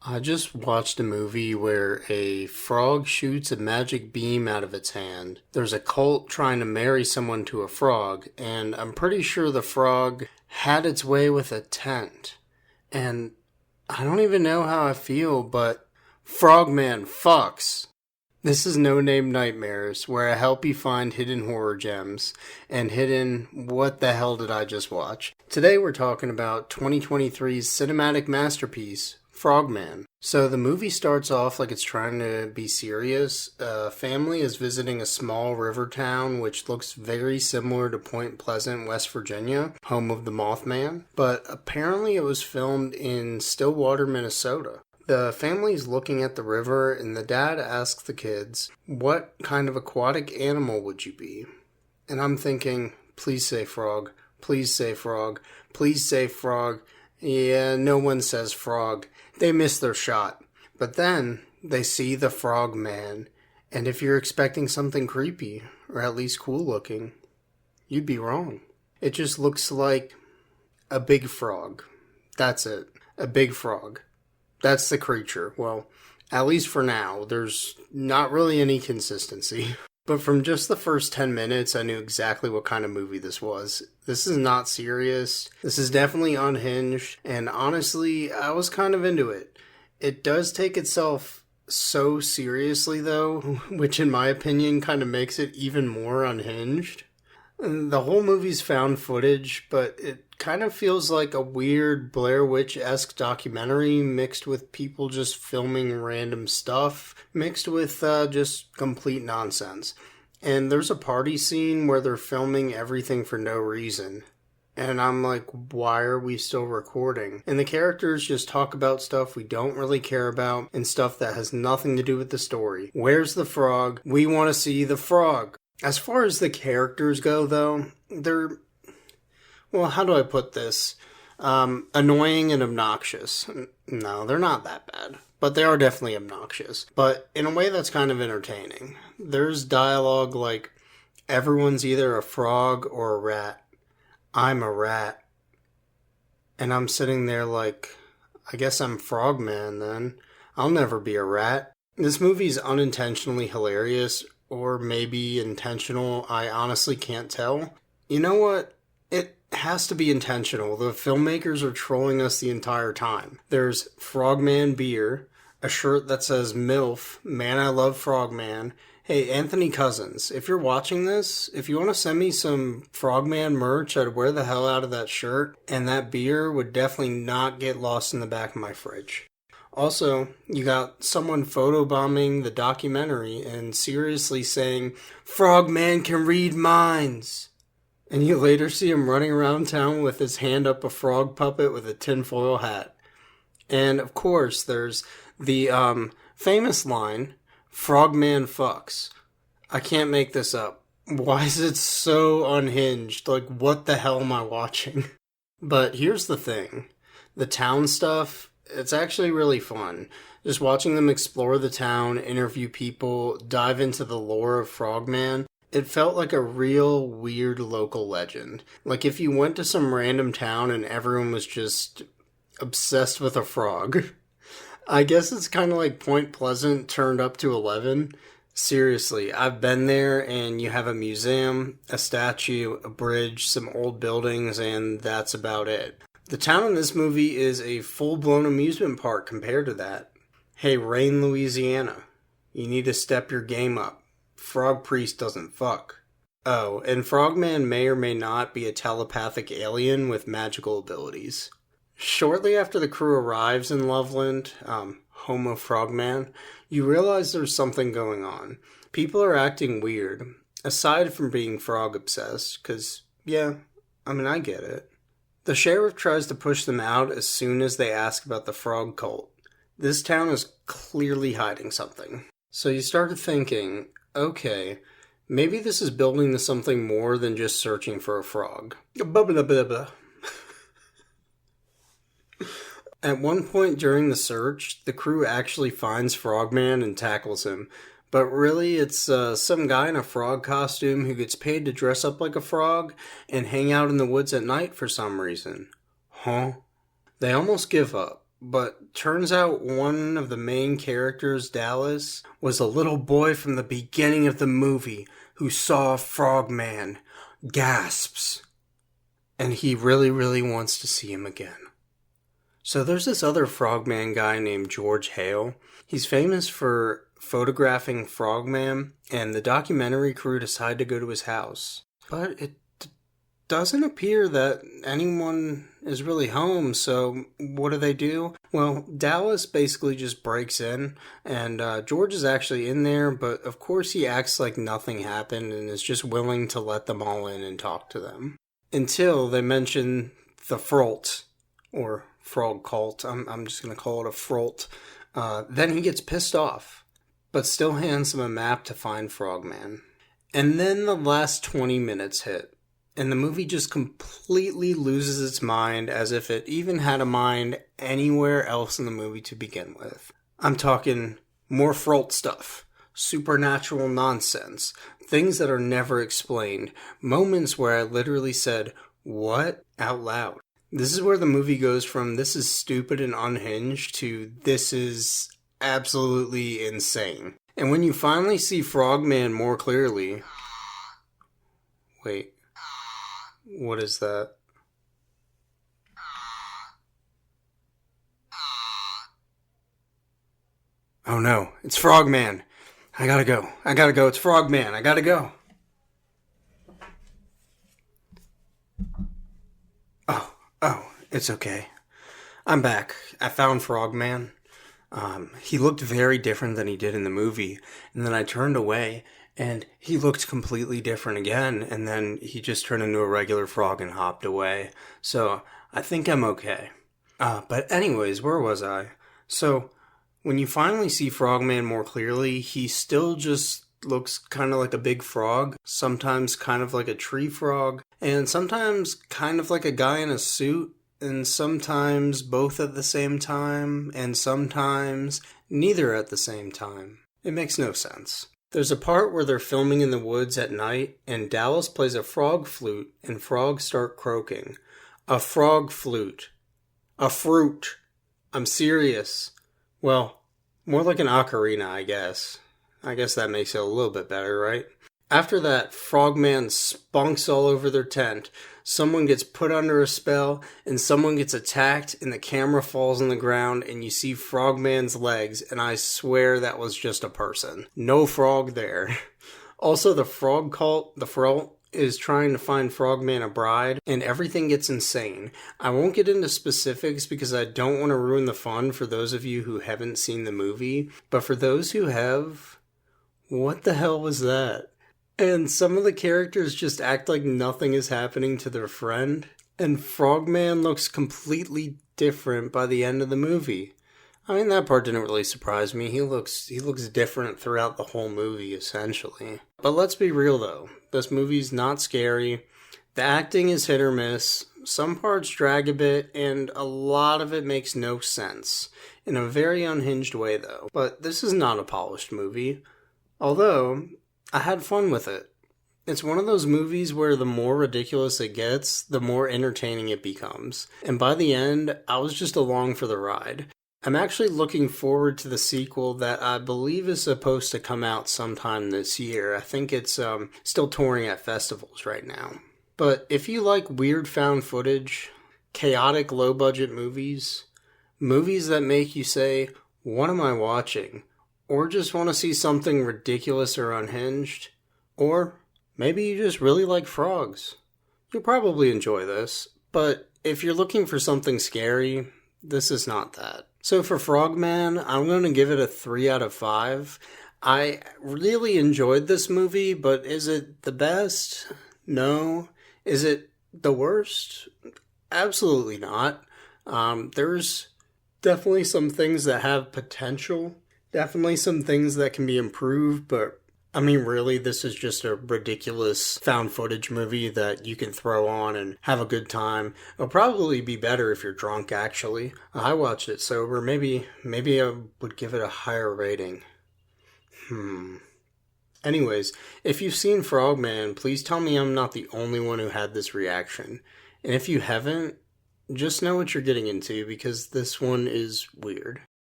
I just watched a movie where a frog shoots a magic beam out of its hand. There's a cult trying to marry someone to a frog, and I'm pretty sure the frog had its way with a tent. And I don't even know how I feel, but Frogman fucks. This is No Name Nightmares, where I help you find hidden horror gems and hidden what the hell did I just watch. Today we're talking about 2023's cinematic masterpiece, Frogman. So the movie starts off like it's trying to be serious. A family is visiting a small river town which looks very similar to Point Pleasant, West Virginia, home of the Mothman, but apparently it was filmed in Stillwater, Minnesota. The family's looking at the river, and the dad asks the kids, "What kind of aquatic animal would you be?" And I'm thinking, please say frog, please say frog, please say frog. Yeah, no one says frog. They miss their shot. But then they see the Frogman, and if you're expecting something creepy, or at least cool looking, you'd be wrong. It just looks like a big frog. That's it. A big frog. That's the creature. Well, at least for now, there's not really any consistency. But from just the first 10 minutes, I knew exactly what kind of movie this was. This is not serious. This is definitely unhinged. And honestly, I was kind of into it. It does take itself so seriously, though, which in my opinion kind of makes it even more unhinged. The whole movie's found footage, but it kind of feels like a weird Blair Witch-esque documentary mixed with people just filming random stuff, mixed with just complete nonsense. And there's a party scene where they're filming everything for no reason. And I'm like, why are we still recording? And the characters just talk about stuff we don't really care about and stuff that has nothing to do with the story. Where's the frog? We want to see the frog. As far as the characters go, though, they're, well, how do I put this? Annoying and obnoxious. No, they're not that bad, but they are definitely obnoxious. But in a way that's kind of entertaining. There's dialogue like, everyone's either a frog or a rat. I'm a rat. And I'm sitting there like, I guess I'm Frogman then. I'll never be a rat. This movie's unintentionally hilarious, or maybe intentional. I honestly can't tell. You know what? It has to be intentional. The filmmakers are trolling us the entire time. There's Frogman beer, a shirt that says MILF, Man I Love Frogman. Hey, Anthony Cousins, if you're watching this, if you want to send me some Frogman merch, I'd wear the hell out of that shirt, and that beer would definitely not get lost in the back of my fridge. Also, you got someone photobombing the documentary and seriously saying, "Frogman can read minds." And you later see him running around town with his hand up a frog puppet with a tinfoil hat. And of course, there's the famous line, "Frogman fucks." I can't make this up. Why is it so unhinged? Like, what the hell am I watching? But here's the thing. The town stuff, it's actually really fun. Just watching them explore the town, interview people, dive into the lore of Frogman. It felt like a real weird local legend. Like if you went to some random town and everyone was just obsessed with a frog. I guess it's kind of like Point Pleasant turned up to 11. Seriously, I've been there and you have a museum, a statue, a bridge, some old buildings, and that's about it. The town in this movie is a full-blown amusement park compared to that. Hey, Rain, Louisiana, you need to step your game up. Frog Priest doesn't fuck. Oh, and Frogman may or may not be a telepathic alien with magical abilities. Shortly after the crew arrives in Loveland, Homo Frogman, you realize there's something going on. People are acting weird, aside from being frog-obsessed, because, yeah, I get it. The sheriff tries to push them out as soon as they ask about the frog cult. This town is clearly hiding something. So you started thinking, okay, maybe this is building to something more than just searching for a frog. Blah, blah, blah, blah. At one point during the search, the crew actually finds Frogman and tackles him. But really, it's some guy in a frog costume who gets paid to dress up like a frog and hang out in the woods at night for some reason. Huh? They almost give up. But turns out one of the main characters, Dallas, was a little boy from the beginning of the movie who saw Frogman. Gasps. And he really, really wants to see him again. So there's this other Frogman guy named George Hale. He's famous for photographing Frogman, and the documentary crew decided to go to his house. But it doesn't appear that anyone is really home, so what do? Well, Dallas basically just breaks in, and George is actually in there, but of course he acts like nothing happened and is just willing to let them all in and talk to them. Until they mention the Frult, or frog cult. I'm just going to call it a Frult. Then he gets pissed off, but still hands them a map to find Frogman. And then the last 20 minutes hit, and the movie just completely loses its mind, as if it even had a mind anywhere else in the movie to begin with. I'm talking more Frult stuff, supernatural nonsense, things that are never explained, moments where I literally said, "What?" out loud. This is where the movie goes from "this is stupid and unhinged" to "this is absolutely insane." And when you finally see Frogman more clearly... Wait. What is that? Oh no, it's Frogman. I gotta go. It's Frogman. I gotta go. Oh, it's okay. I'm back. I found Frogman. He looked very different than he did in the movie. And then I turned away, and he looked completely different again. And then he just turned into a regular frog and hopped away. So I think I'm okay. But anyways, where was I? So when you finally see Frogman more clearly, he still just looks kind of like a big frog, sometimes kind of like a tree frog, and sometimes kind of like a guy in a suit, and sometimes both at the same time, and sometimes neither at the same time. It makes no sense. There's a part where they're filming in the woods at night, and Dallas plays a frog flute, and frogs start croaking. A frog flute. A fruit. I'm serious. Well, more like an ocarina, I guess. I guess that makes it a little bit better, right? After that, Frogman spunks all over their tent. Someone gets put under a spell, and someone gets attacked, and the camera falls on the ground, and you see Frogman's legs, and I swear that was just a person. No frog there. Also, the frog cult, the Frult, is trying to find Frogman a bride, and everything gets insane. I won't get into specifics because I don't want to ruin the fun for those of you who haven't seen the movie, but for those who have, what the hell was that? And some of the characters just act like nothing is happening to their friend, and Frogman looks completely different by the end of the movie. I mean, that part didn't really surprise me. He looks different throughout the whole movie, essentially. But let's be real, though. This movie's not scary. The acting is hit or miss. Some parts drag a bit, and a lot of it makes no sense. In a very unhinged way, though. But this is not a polished movie. Although, I had fun with it. It's one of those movies where the more ridiculous it gets, the more entertaining it becomes. And by the end, I was just along for the ride. I'm actually looking forward to the sequel that I believe is supposed to come out sometime this year. I think it's still touring at festivals right now. But if you like weird found footage, chaotic low-budget movies, movies that make you say, "What am I watching?" or just want to see something ridiculous or unhinged, or maybe you just really like frogs, you'll probably enjoy this. But if you're looking for something scary, this is not that. So for Frogman, I'm going to give it a 3 out of 5. I really enjoyed this movie, but is it the best? No. Is it the worst? Absolutely not. There's definitely some things that have potential. Definitely some things that can be improved, but I mean, really, this is just a ridiculous found footage movie that you can throw on and have a good time. It'll probably be better if you're drunk, actually. I watched it sober. Maybe I would give it a higher rating. Anyways, if you've seen Frogman, please tell me I'm not the only one who had this reaction. And if you haven't, just know what you're getting into because this one is weird.